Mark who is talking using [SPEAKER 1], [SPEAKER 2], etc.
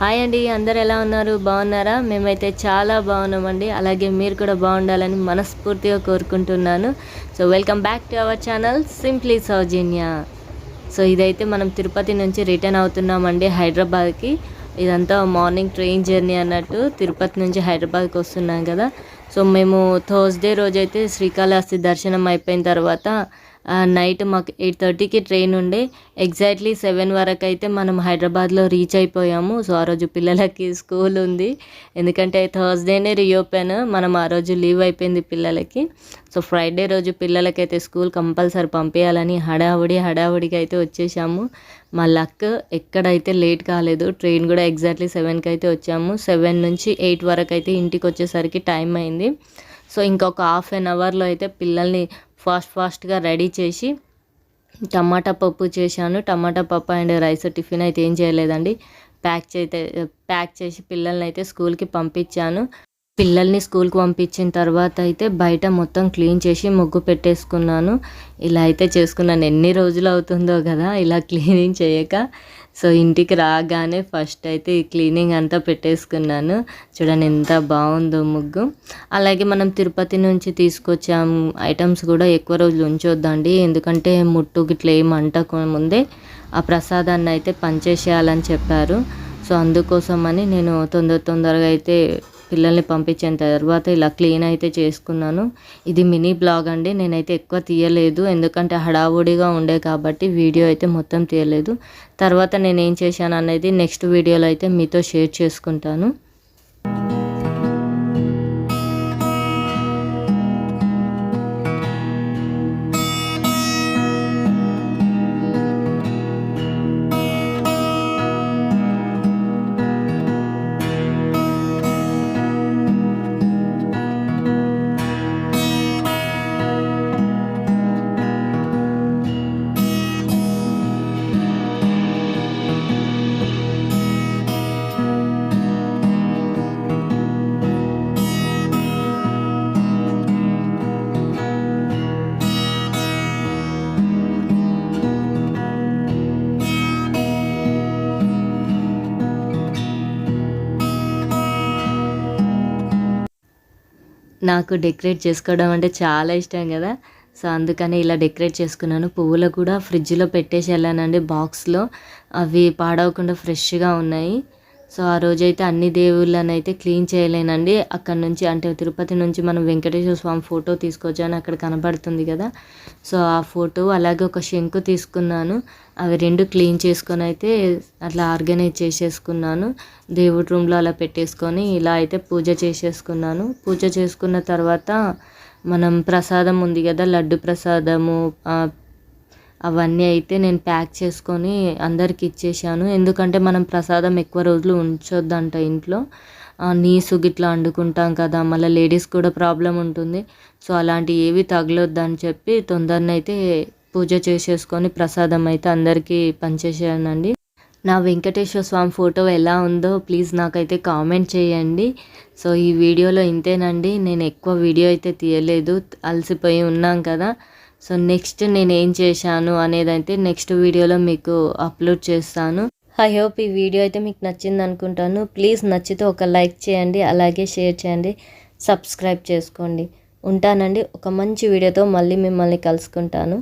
[SPEAKER 1] Hi అండి, అందరు ఎలా ఉన్నారు? బాగున్నారా? మేమైతే చాలా బాగున్నామండి. అలాగే మీరు కూడా బాగుండాలని మనస్ఫూర్తిగా కోరుకుంటున్నాను. So welcome back to our channel simply Soujanya. So ఇదైతే మనం తిరుపతి నుంచి రిటర్న్ అవుతున్నామండి హైదరాబాద్కి. ఇదంతా మార్నింగ్ ట్రైన్ జర్నీ అన్నట్టు. తిరుపతి నుంచి హైదరాబాద్కి వస్తున్నాం కదా. సో మేము థర్స్డే రోజైతే శ్రీకాళహస్తి దర్శనం అయిపోయిన తర్వాత నైట్ మాకు 8:30కి ట్రైన్ ఉండే. ఎగ్జాక్ట్లీ 7 వరకు అయితే మనం హైదరాబాద్లో రీచ్ అయిపోయాము. సో ఆ రోజు పిల్లలకి స్కూల్ ఉంది, ఎందుకంటే థర్స్డేనే రీఓపెన్. మనం ఆ రోజు లీవ్ అయిపోయింది పిల్లలకి. సో ఫ్రైడే రోజు పిల్లలకైతే స్కూల్ కంపల్సరీ పంపించాలని హడావుడిగా అయితే వచ్చేసాము. మా లక్ ఎక్కడైతే లేట్ కాలేదు. ట్రైన్ కూడా ఎగ్జాక్ట్లీ 7కి అయితే వచ్చాము. 7 నుంచి 8 వరకు అయితే ఇంటికి వచ్చేసరికి టైం అయింది. సో ఇంకొక హాఫ్ అన్ అవర్లో అయితే పిల్లల్ని ఫాస్ట్గా రెడీ చేసి టమాటా పప్పు చేశాను. టమాటా పప్పు అండ్ రైస్, టిఫిన్ అయితే ఏం చేయలేదండి. ప్యాక్ చేసి పిల్లల్ని అయితే స్కూల్కి పంపించాను. పిల్లల్ని స్కూల్కి పంపించిన తర్వాత అయితే బయట మొత్తం క్లీన్ చేసి ముగ్గు పెట్టేసుకున్నాను. ఇలా అయితే చేసుకున్నాను. ఎన్ని రోజులు అవుతుందో కదా ఇలా క్లీనింగ్ చేయక. సో ఇంటికి రాగానే ఫస్ట్ అయితే ఈ క్లీనింగ్ అంతా పెట్టేసుకున్నాను. చూడండి ఎంత బాగుందో ముగ్గు. అలాగే మనం తిరుపతి నుంచి తీసుకొచ్చాం ఐటమ్స్ కూడా ఎక్కువ రోజులు ఉంచొద్దండి, ఎందుకంటే ముట్టు గిట్ల ఏం అంటకు ముందే ఆ ప్రసాదాన్ని అయితే పంచేసేయాలని చెప్పారు. సో అందుకోసమని నేను తొందరగా అయితే పిల్లల్ని పంపించిన తర్వాత ఇలా క్లీన్ అయితే చేసుకున్నాను. ఇది మినీ బ్లాగ్ అండి, నేనైతే ఎక్కువ తీయలేదు ఎందుకంటే హడావుడిగా ఉండే కాబట్టి వీడియో అయితే మొత్తం తీయలేదు. తర్వాత నేను ఏం చేశాను అనేది నెక్స్ట్ వీడియోలో అయితే మీతో షేర్ చేసుకుంటాను. నాకు డెకరేట్ చేసుకోవడం అంటే చాలా ఇష్టం కదా. సో అందుకని ఇలా డెకరేట్ చేసుకున్నాను. పువ్వులు కూడా ఫ్రిడ్జ్లో పెట్టేసి వెళ్ళానండి బాక్స్లో, అవి పాడవకుండా ఫ్రెష్గా ఉన్నాయి. సో ఆ రోజైతే అన్ని దేవుళ్ళని అయితే క్లీన్ చేయలేనండి. అక్కడ నుంచి అంటే తిరుపతి నుంచి మనం వెంకటేశ్వర స్వామి ఫోటో తీసుకొచ్చాను, అక్కడ కనబడుతుంది కదా. సో ఆ ఫోటో అలాగే ఒక శంకు తీసుకున్నాను. అవి 2 క్లీన్ చేసుకొని అయితే అట్లా ఆర్గనైజ్ చేసేసుకున్నాను. దేవుడి రూమ్లో అలా పెట్టేసుకొని ఇలా అయితే పూజ చేసేసుకున్నాను. పూజ చేసుకున్న తర్వాత మనం ప్రసాదం ఉంది కదా, లడ్డు ప్రసాదము, అవన్నీ అయితే నేను ప్యాక్ చేసుకొని అందరికి ఇచ్చేసాను. ఎందుకంటే మనం ప్రసాదం ఎక్కువ రోజులు ఉంచొద్దంట ఇంట్లో, నీసు గిట్లా వండుకుంటాం కదా, మళ్ళీ లేడీస్ కూడా ప్రాబ్లం ఉంటుంది. సో అలాంటి ఏవి తగలొద్దని చెప్పి తొందరనైతే పూజ చేసేసుకొని ప్రసాదం అయితే అందరికీ పంచేసానండి. నా వెంకటేశ్వర స్వామి ఫోటో ఎలా ఉందో ప్లీజ్ నాకైతే కామెంట్ చేయండి. సో ఈ వీడియోలో ఇంతేనండి, నేను ఎక్కువ వీడియో అయితే తీయలేదు, అలసిపోయి ఉన్నాం కదా. సో నెక్స్ట్ నేను ఏం చేశాను అనేది అయితే నెక్స్ట్ వీడియోలో మీకు అప్లోడ్ చేస్తాను. ఐ హోప్ ఈ వీడియో అయితే మీకు నచ్చింది అనుకుంటాను. ప్లీజ్ నచ్చితే ఒక లైక్ చేయండి, అలాగే షేర్ చేయండి, సబ్స్క్రైబ్ చేసుకోండి. ఉంటానండి. ఒక మంచి వీడియోతో మళ్ళీ మిమ్మల్ని కలుసుకుంటాను.